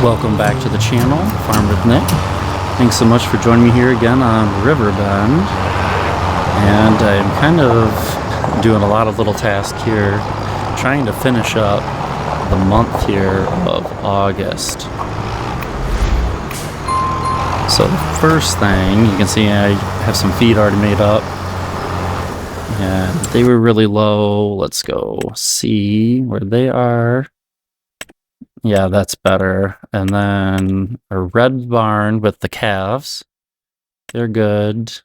Welcome back to the channel, Farm with Nick. Thanks so much for joining me here again on Riverbend. And I'm kind of doing a lot of little tasks here, trying to finish up the month here of August. So the first thing, you can see I have some feed already made up. And they were really low. Let's go see where they are. Yeah, that's better. And then a red barn with the calves. They're good.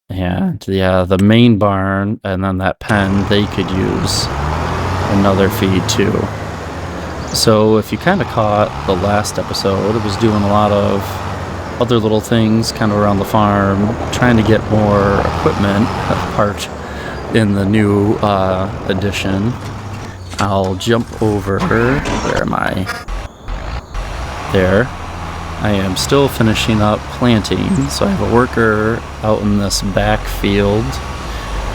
And yeah, the main barn and then that pen, they could use another feed too. So if you kind of caught the last episode, it was doing a lot of other little things kind of around the farm, trying to get more equipment parked in the new edition. I'll jump over. Where am I? There. I am still finishing up planting, so I have a worker out in this back field,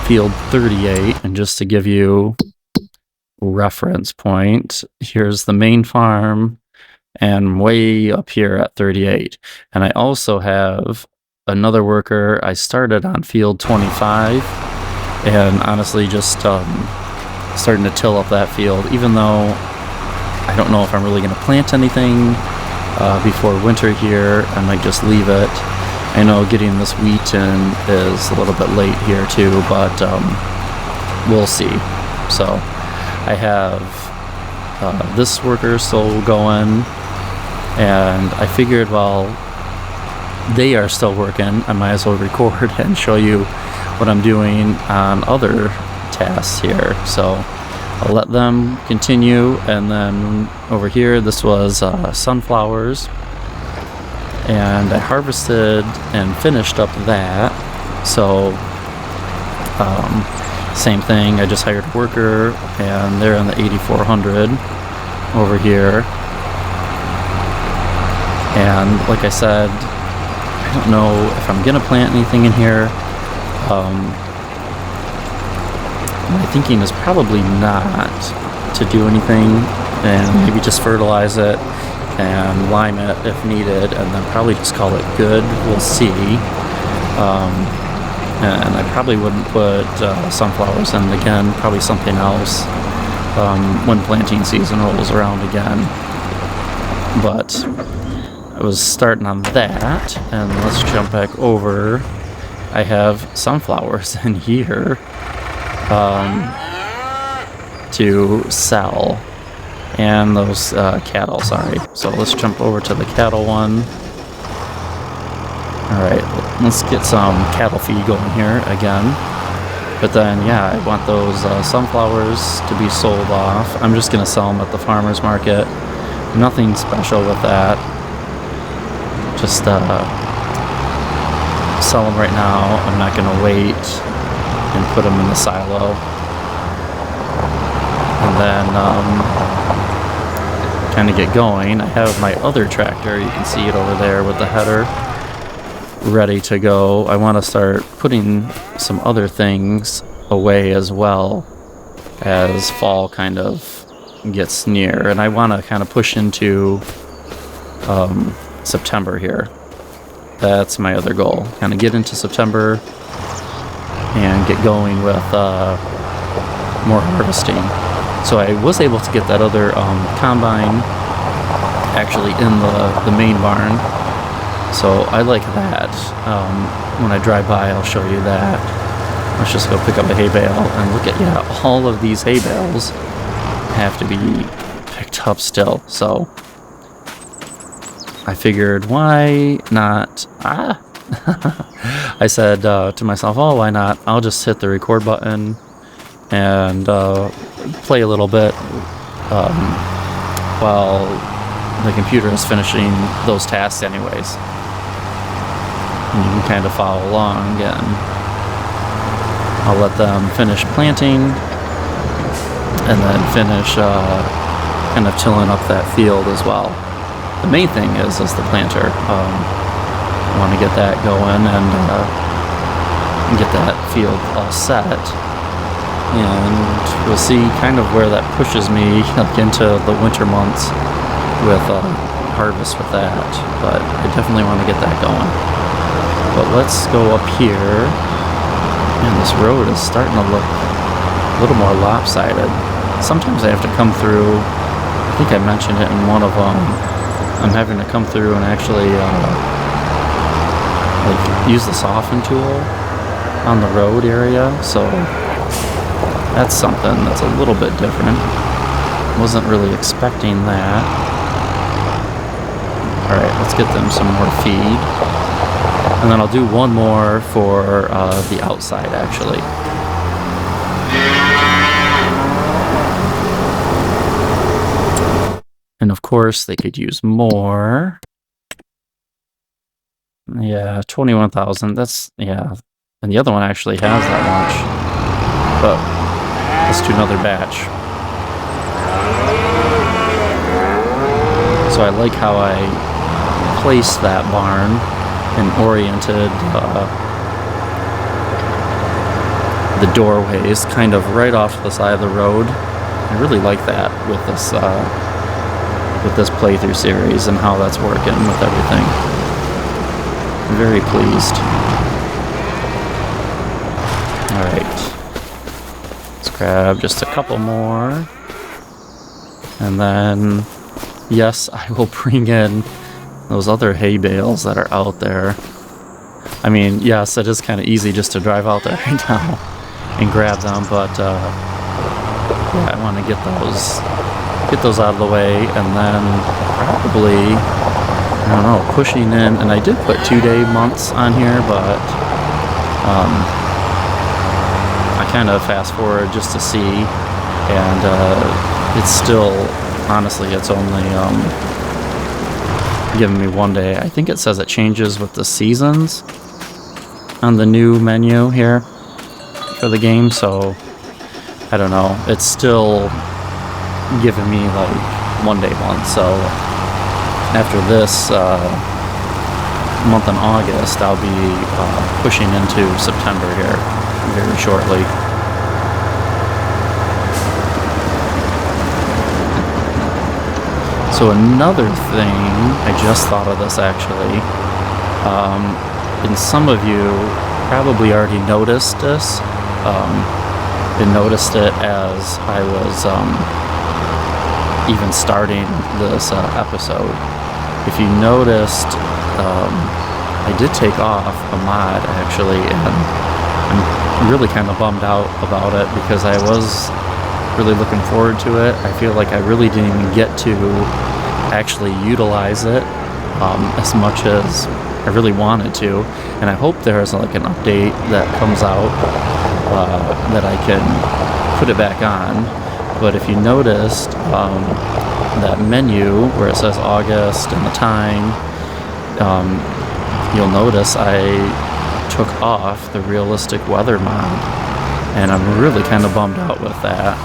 field 38, and just to give you a reference point, here's the main farm, and way up here at 38. And I also have another worker. I started on field 25, and honestly just starting to till up that field, even though I don't know if I'm really going to plant anything before winter here. I might just leave it. I know getting this wheat in is a little bit late here too, but we'll see. So I have this worker still going, and I figured while they are still working, I might as well record and show you what I'm doing on other tasks here. So I'll let them continue, and then over here this was sunflowers, and I harvested and finished up that. So same thing, I just hired a worker and they're in the 8400 over here. And like I said, I don't know if I'm gonna plant anything in here. My thinking is probably not to do anything, and maybe just fertilize it and lime it if needed, and then probably just call it good. We'll see. And I probably wouldn't put sunflowers in again, probably something else when planting season rolls around again. But I was starting on that, and let's jump back over. I have sunflowers in here to sell, and those cattle, sorry. So let's jump over to the cattle one. Alright, let's get some cattle feed going here again. But then, yeah, I want those sunflowers to be sold off. I'm just going to sell them at the farmer's market. Nothing special with that. Just sell them right now. I'm not going to wait and put them in the silo. And then kind of get going. I have my other tractor, you can see it over there with the header, ready to go. I want to start putting some other things away as well as fall kind of gets near, and I want to kind of push into September here. That's my other goal, kind of get into September and get going with more harvesting. So I was able to get that other combine actually in the main barn, so I like that. When I drive by, I'll show you that. Let's just go pick up a hay bale and look at, yeah, all of these hay bales have to be picked up still. So I figured, why not? I said to myself, oh, why not? I'll just hit the record button and play a little bit while the computer is finishing those tasks anyways. And you can kind of follow along, and I'll let them finish planting and then finish kind of tilling up that field as well. The main thing is the planter. I want to get that going and get that field all set. And we'll see kind of where that pushes me up into the winter months. with harvest with that, but I definitely want to get that going. But let's go up here. Man, this road is starting to look a little more lopsided. Sometimes I have to come through, I think I mentioned it in one of them, I'm having to come through and actually like use the soften tool on the road area, so that's something that's a little bit different. Wasn't really expecting that. Alright, let's get them some more feed. And then I'll do one more for the outside, actually. And of course, they could use more. Yeah, 21,000. That's, yeah. And the other one actually has that much. But let's do another batch. So I like how I placed that barn and oriented the doorways kind of right off to the side of the road. I really like that with this playthrough series and how that's working with everything. I'm very pleased. Alright. Let's grab just a couple more. And then, yes, I will bring in those other hay bales that are out there. I mean, yes, it is kind of easy just to drive out there right now and grab them, but yeah, I want to get those out of the way, and then probably, I don't know, pushing in, and I did put 2-day months on here, but I kind of fast forward just to see, and it's still, honestly, it's only giving me 1 day. I think it says it changes with the seasons on the new menu here for the game, so I don't know. It's still giving me like 1 day month, so after this month in August, I'll be pushing into September here very shortly. So another thing, I just thought of this actually, and some of you probably already noticed this, and noticed it as I was even starting this episode. If you noticed, I did take off a mod actually, and I'm really kind of bummed out about it because I was really looking forward to it. I feel like I really didn't even get to actually utilize it as much as I really wanted to, and I hope there's like an update that comes out that I can put it back on. But if you noticed that menu where it says August and the time, you'll notice I took off the realistic weather mod, and I'm really kind of bummed out with that.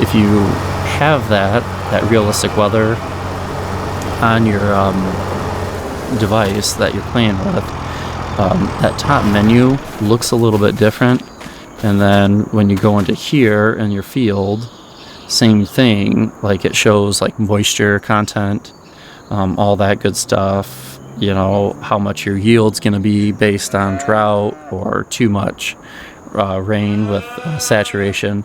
If you have that realistic weather on your device that you're playing with, that top menu looks a little bit different, and then when you go into here in your field, same thing, like it shows like moisture content, all that good stuff, you know, how much your yield's going to be based on drought or too much rain with saturation.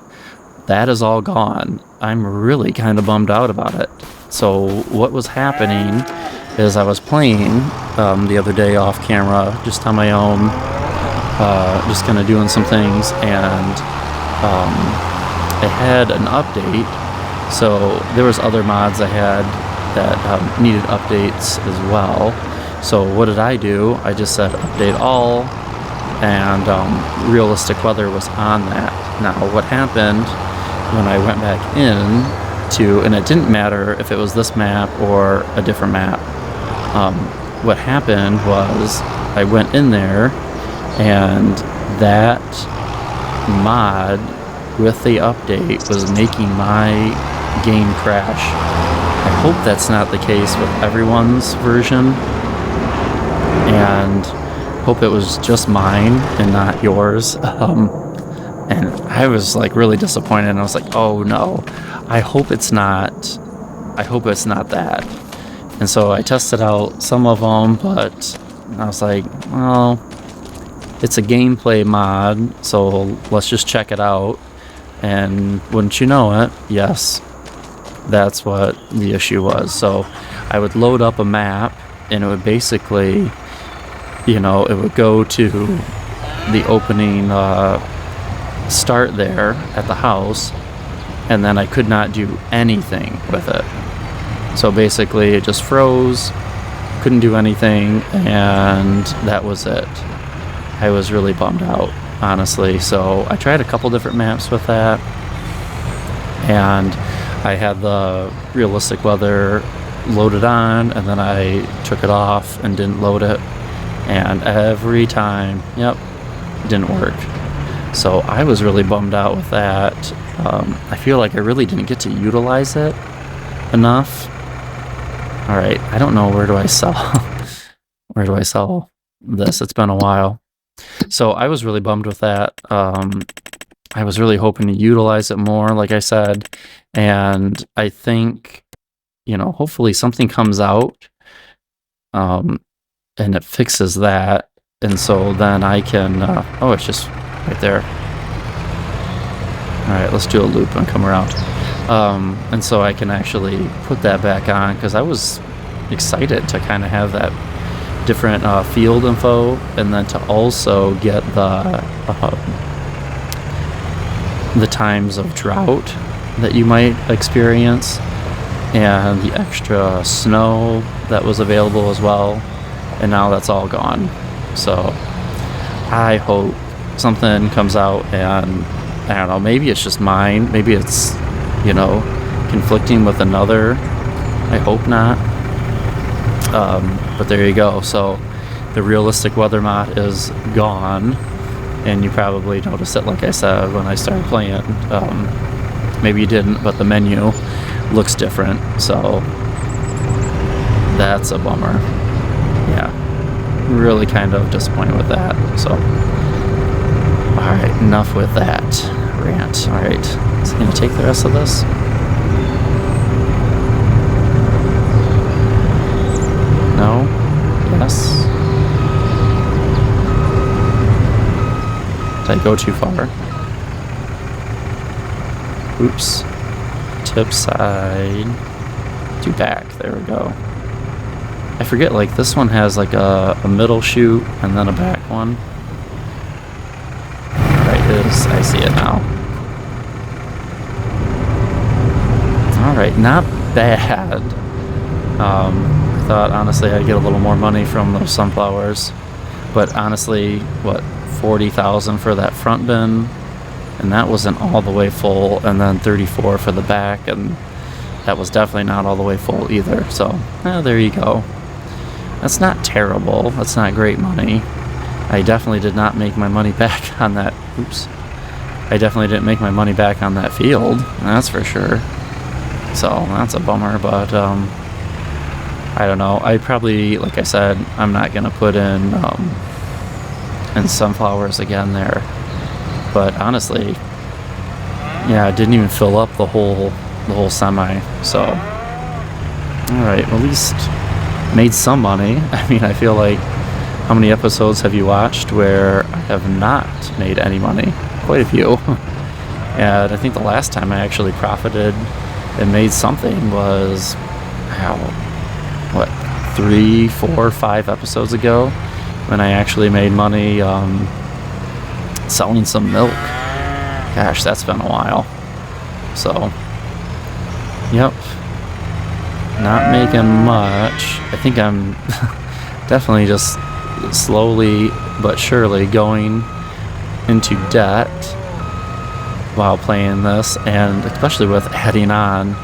That is all gone. I'm really kind of bummed out about it. So what was happening is I was playing the other day off camera, just on my own, just kind of doing some things, and I had an update. So there was other mods I had that needed updates as well. So what did I do? I just said update all, and realistic weather was on that. Now what happened when I went back in to, and it didn't matter if it was this map or a different map, what happened was I went in there, and that mod with the update was making my game crash. I hope that's not the case with everyone's version, and hope it was just mine and not yours. And I was like really disappointed, and I was like, oh no, I hope it's not I hope it's not that. And so I tested out some of them, but I was like, well, it's a gameplay mod, so let's just check it out. And wouldn't you know it, yes, that's what the issue was. So I would load up a map, and it would basically, it would go to the opening start there at the house, and then I could not do anything with it. So basically it just froze, couldn't do anything, and that was it. I was really bummed out, honestly. So I tried a couple different maps with that, and I had the realistic weather loaded on, and then I took it off and didn't load it, and every time, didn't work. So I was really bummed out with that. I feel like I really didn't get to utilize it enough. All right, I don't know, where do I sell this? It's been a while. So I was really bummed with that. I was really hoping to utilize it more, like I said, and I think, hopefully something comes out, and it fixes that, and so then I can, oh, it's just right there. All right, let's do a loop and come around. And so I can actually put that back on, because I was excited to kind of have that different field info, and then to also get the times of drought that you might experience, and the extra snow that was available as well. And now that's all gone. So I hope something comes out, and I don't know, maybe it's just mine, maybe it's conflicting with another. I hope not. But there you go. So the realistic weather mod is gone, and you probably noticed it, like I said, when I started playing. Maybe you didn't, but the menu looks different, so that's a bummer. Yeah, really kind of disappointed with that. So alright, enough with that rant. Alright, is he gonna take the rest of this? No? Yes? Did I go too far? Oops. Tip side. Do back. There we go. I forget, like, this one has like a middle chute and then a back one. Right, I see it now. Alright, not bad. I thought, honestly, I'd get a little more money from those sunflowers. But honestly, what, 40,000 for that front bin? And that wasn't all the way full, and then 34 for the back, and that was definitely not all the way full either. So, there you go. That's not terrible. That's not great money. I definitely did not make my money back on that. Oops. I definitely didn't make my money back on that field. That's for sure. So, that's a bummer, but, I don't know. I probably, like I said, I'm not going to put in sunflowers again there. But honestly, yeah, it didn't even fill up the whole semi. So, all right, well, at least made some money. I mean, I feel like, how many episodes have you watched where I have not made any money? Quite a few. And I think the last time I actually profited and made something was, what, 3, 4, 5 episodes ago, when I actually made money selling some milk. Gosh, that's been a while. So, yep, not making much. I think I'm definitely just slowly but surely going into debt while playing this, and especially with adding on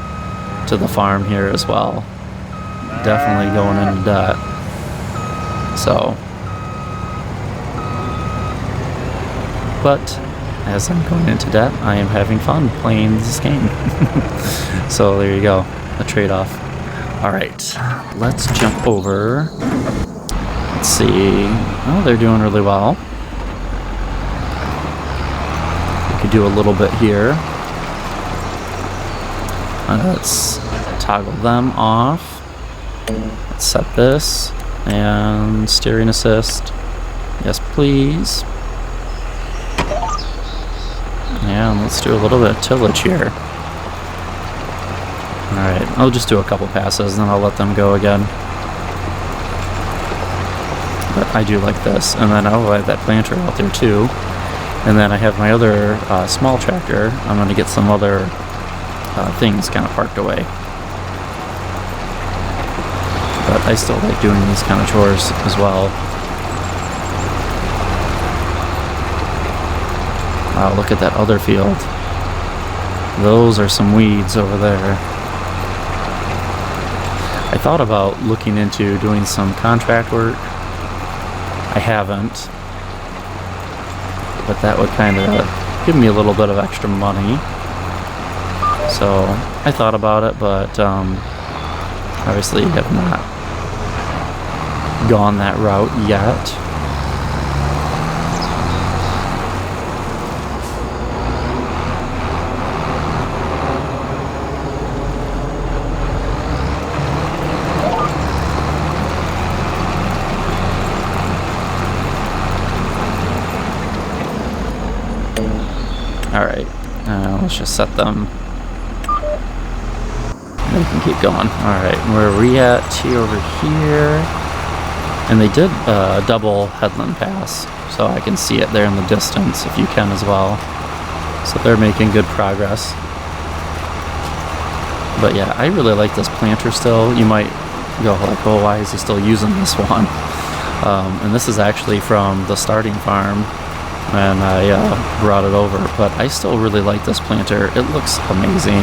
to the farm here as well. Definitely going into debt. So, but as I'm going into debt, I am having fun playing this game. So there you go, a trade-off. All right, let's jump over. Let's see. Oh, they're doing really well. We could do a little bit here. Let's toggle them off. Let's set this, and steering assist. Yes, please. And let's do a little bit of tillage here. Alright, I'll just do a couple passes, then I'll let them go again. But I do like this. And then I'll have that planter out there too. And then I have my other small tractor. I'm going to get some other things kind of parked away. But I still like doing these kind of chores as well. Wow, look at that other field. Those are some weeds over there. I thought about looking into doing some contract work. I haven't. But that would kind of give me a little bit of extra money. So I thought about it, but obviously have not gone that route yet. Alright, let's just set them. They can keep going. Alright, where are we at? Over here. And they did a double headland pass, so I can see it there in the distance if you can as well. So they're making good progress. But yeah, I really like this planter still. You might go like, oh, why is he still using this one? And this is actually from the starting farm. And I brought it over, but I still really like this planter. It looks amazing.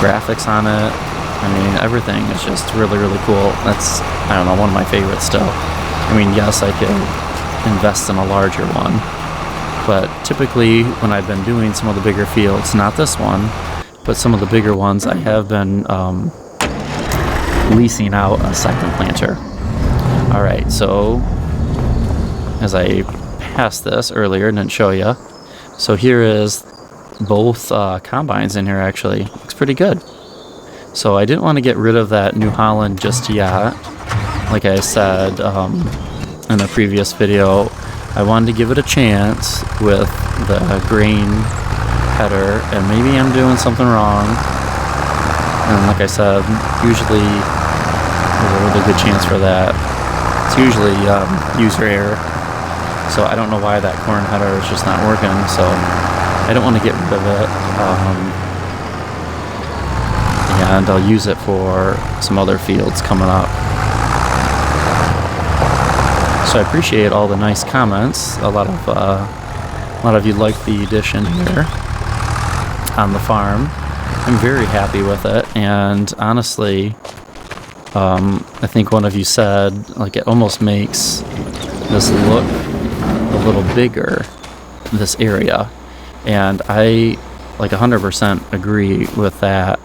Graphics on it, I mean, everything is just really, really cool. That's, I don't know, one of my favorites still. I mean, yes, I could invest in a larger one, but typically when I've been doing some of the bigger fields, not this one, but some of the bigger ones, I have been leasing out a second planter. Alright, so as I passed this earlier and didn't show you, so here is both combines in here. Actually looks pretty good. So I didn't want to get rid of that New Holland just yet. Like I said in a previous video, I wanted to give it a chance with the grain header, and maybe I'm doing something wrong. And like I said, usually there's a really good chance for that. It's usually user error. So I don't know why that corn header is just not working, so I don't want to get rid of it. And I'll use it for some other fields coming up. So I appreciate all the nice comments. A lot of you like the addition here on the farm. I'm very happy with it, and honestly, I think one of you said like it almost makes this look a little bigger, this area, and I like 100% agree with that.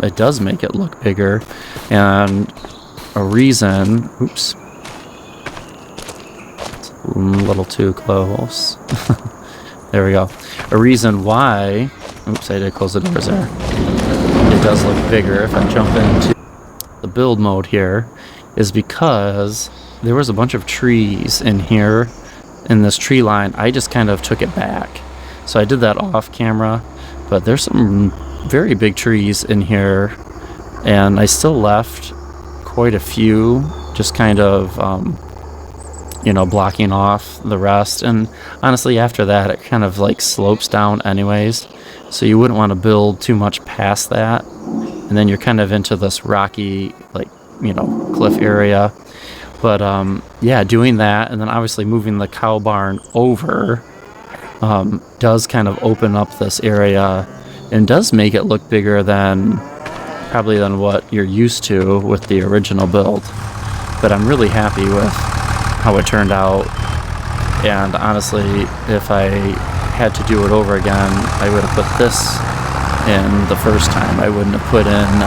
It does make it look bigger, and a reason, oops, it's a little too close. There we go. A reason why, oops, I did close the doors there. It does look bigger if I jump into the build mode here, is because there was a bunch of trees in here in this tree line. I just kind of took it back, so I did that off camera, but there's some very big trees in here, and I still left quite a few just kind of blocking off the rest. And honestly, after that it kind of like slopes down anyways, so you wouldn't want to build too much past that, and then you're kind of into this rocky, like, cliff area. But yeah, doing that, and then obviously moving the cow barn over does kind of open up this area and does make it look bigger than what you're used to with the original build. But I'm really happy with how it turned out, and honestly, if I had to do it over again, I would have put this in the first time. I wouldn't have put in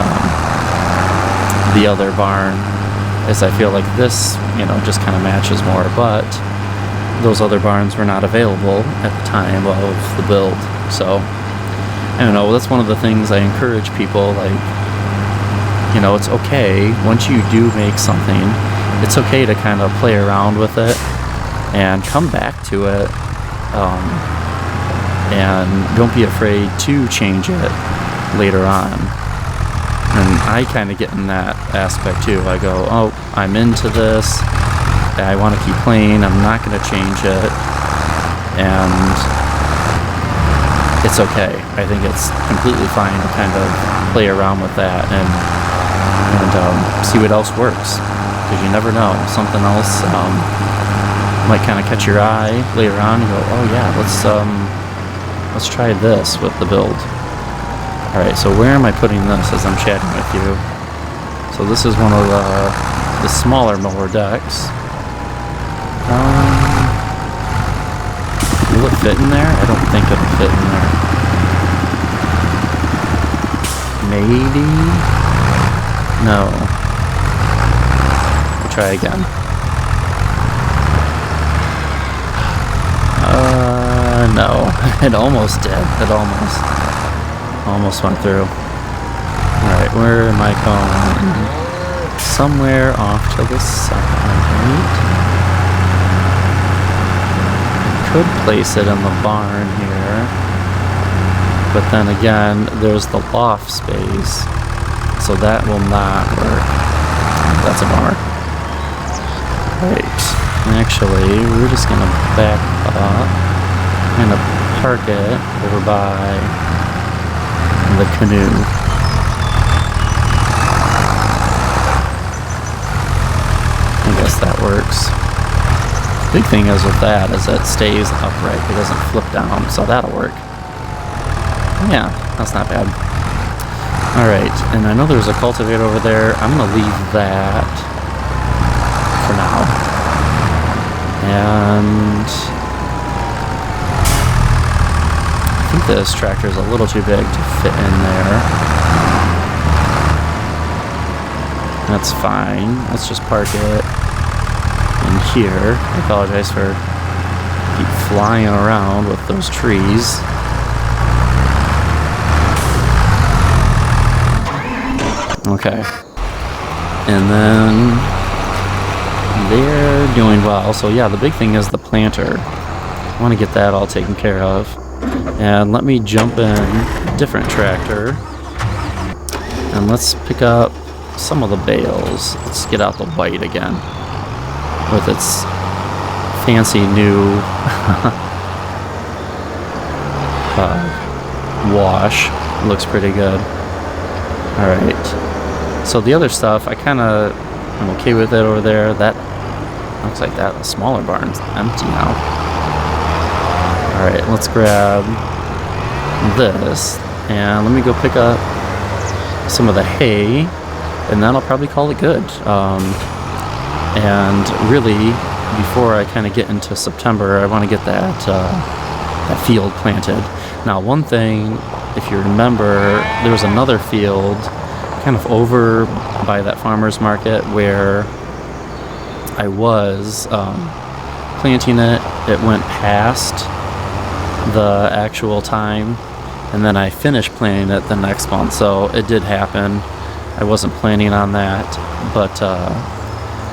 the other barn, as I feel like this, just kind of matches more, but those other barns were not available at the time of the build. So I don't know, that's one of the things I encourage people, like, you know, it's okay once you do make something, it's okay to kind of play around with it and come back to it, and don't be afraid to change it later on. And I kind of get in that aspect too. I go, oh, I'm into this, I want to keep playing, I'm not going to change it, and it's okay. I think it's completely fine to kind of play around with that and see what else works, because you never know, something else might kind of catch your eye later on and go, oh yeah, let's try this with the build. Alright, so where am I putting this as I'm chatting with you? So this is one of the smaller mower decks. Will it fit in there? I don't think it'll fit in there. Maybe? No. We'll try again. No. It almost did. It almost went through. Alright, where am I going? Somewhere off to the side. Could place it in the barn here, but then again, there's the loft space, so that will not work. That's a bummer. Right. Actually, we're just gonna back up, kind of park it over by the canoe. I guess that works. Big thing is with that is it stays upright, it doesn't flip down, so that'll work. Yeah, that's not bad. Alright, and I know there's a cultivator over there. I'm gonna leave that for now. And I think this tractor is a little too big to fit in there. That's fine. Let's just park it in here. I apologize for keep flying around with those trees. Okay. And then they're doing well. So yeah, the big thing is the planter. I want to get that all taken care of. And let me jump in a different tractor. And let's pick up some of the bales. Let's get out the white again, with its fancy new wash. Looks pretty good. Alright. So the other stuff, I'm okay with it over there. That looks like that smaller barn's empty now. Alright, let's grab this. And let me go pick up some of the hay. And then I'll probably call it good. And really, before I kind of get into September, I want to get that field planted. Now, one thing, if you remember, there was another field kind of over by that farmer's market where I was planting it. It went past the actual time, and then I finished planting it the next month. So it did happen. I wasn't planning on that, but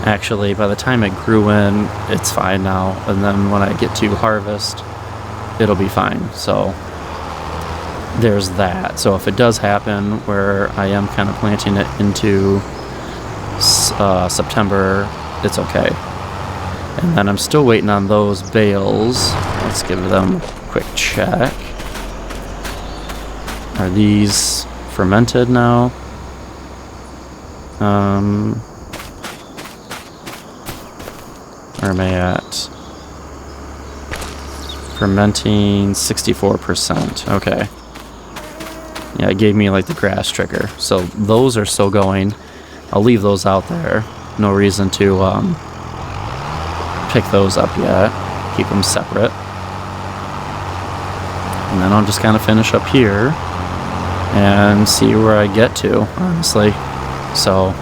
actually by the time it grew in, it's fine now, and then when I get to harvest, it'll be fine. So there's that. So if it does happen where I am kind of planting it into September, it's okay. And then I'm still waiting on those bales. Let's give them a quick check. Are these fermented now? Where am I at? Fermenting 64%. Okay. Yeah, it gave me like the grass trigger. So those are still going. I'll leave those out there. No reason to pick those up yet. Keep them separate. And then I'll just kind of finish up here and see where I get to, honestly. So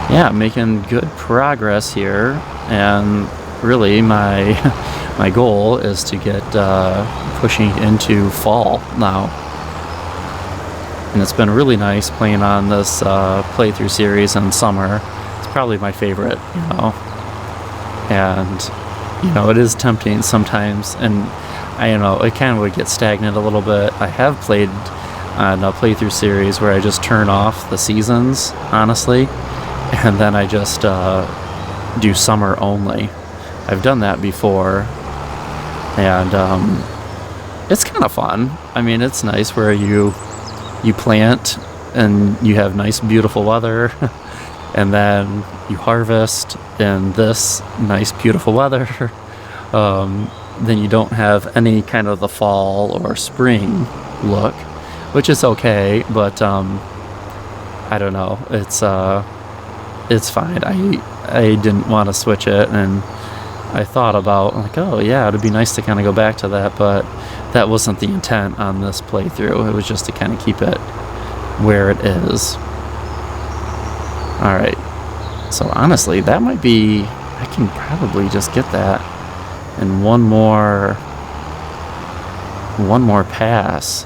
yeah, making good progress here, and really my my goal is to get pushing into fall now. and it's been really nice playing on this playthrough series in summer. It's probably my favorite, you know. And, you know, it is tempting sometimes, and I don't know, it kind of would get stagnant a little bit. I have played on a playthrough series where I just turn off the seasons, honestly, and then I just do summer only. I've done that before, and it's kind of fun. I mean, it's nice where you plant and you have nice, beautiful weather, and then you harvest in this nice, beautiful weather. Then you don't have any kind of the fall or spring look, which is okay, but I don't know. It's fine. I didn't want to switch it, and I thought about, like, oh yeah, it'd be nice to kind of go back to that, but that wasn't the intent on this playthrough. It was just to kind of keep it where it is. Alright, so honestly, that might be, I can probably just get that in one more pass.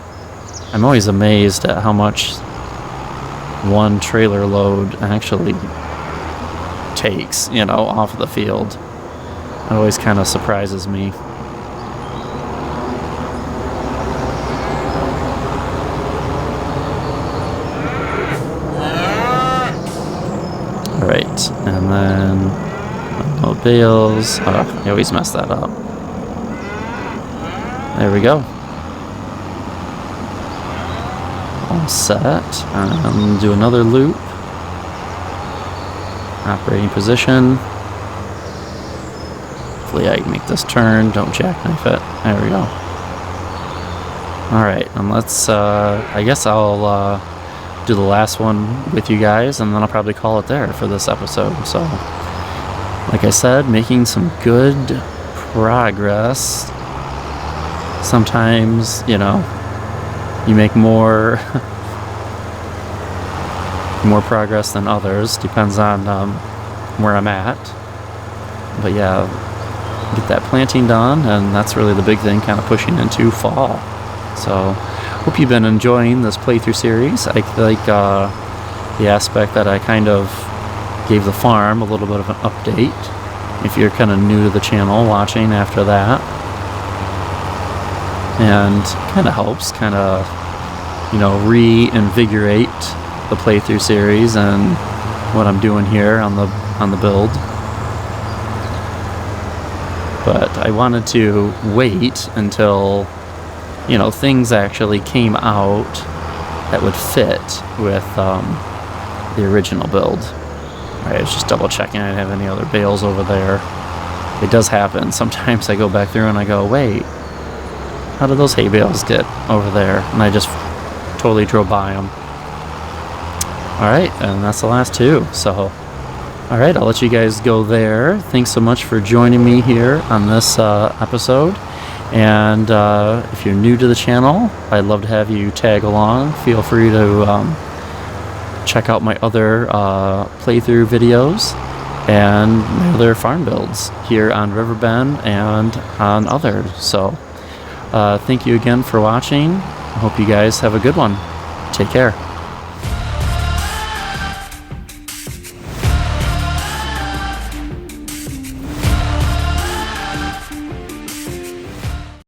I'm always amazed at how much one trailer load actually takes, you know, off the field. It always kind of surprises me. Alright, and then no bales. Oh, I always mess that up. There we go. All set. Do another loop. Operating position. Hopefully I can make this turn. Don't jackknife it. There we go. Alright, and let's, I guess I'll do the last one with you guys, and then I'll probably call it there for this episode. So, like I said, making some good progress. Sometimes, you know, you make more progress than others. Depends on where I'm at. But yeah, get that planting done, and that's really the big thing, kind of pushing into fall. So, hope you've been enjoying this playthrough series. I like the aspect that I kind of gave the farm a little bit of an update. If you're kind of new to the channel, watching after that. And kind of helps kind of, you know, reinvigorate the playthrough series and what I'm doing here on the build. But I wanted to wait until, you know, things actually came out that would fit with the original build. Alright, I was just double checking I didn't have any other bales over there. It does happen. Sometimes I go back through and I go, wait, how did those hay bales get over there? And I just totally drove by them. Alright, and that's the last two. So, alright, I'll let you guys go there. Thanks so much for joining me here on this episode. And if you're new to the channel, I'd love to have you tag along. Feel free to check out my other playthrough videos and my other farm builds here on Riverbend and on others. So thank you again for watching. I hope you guys have a good one. Take care.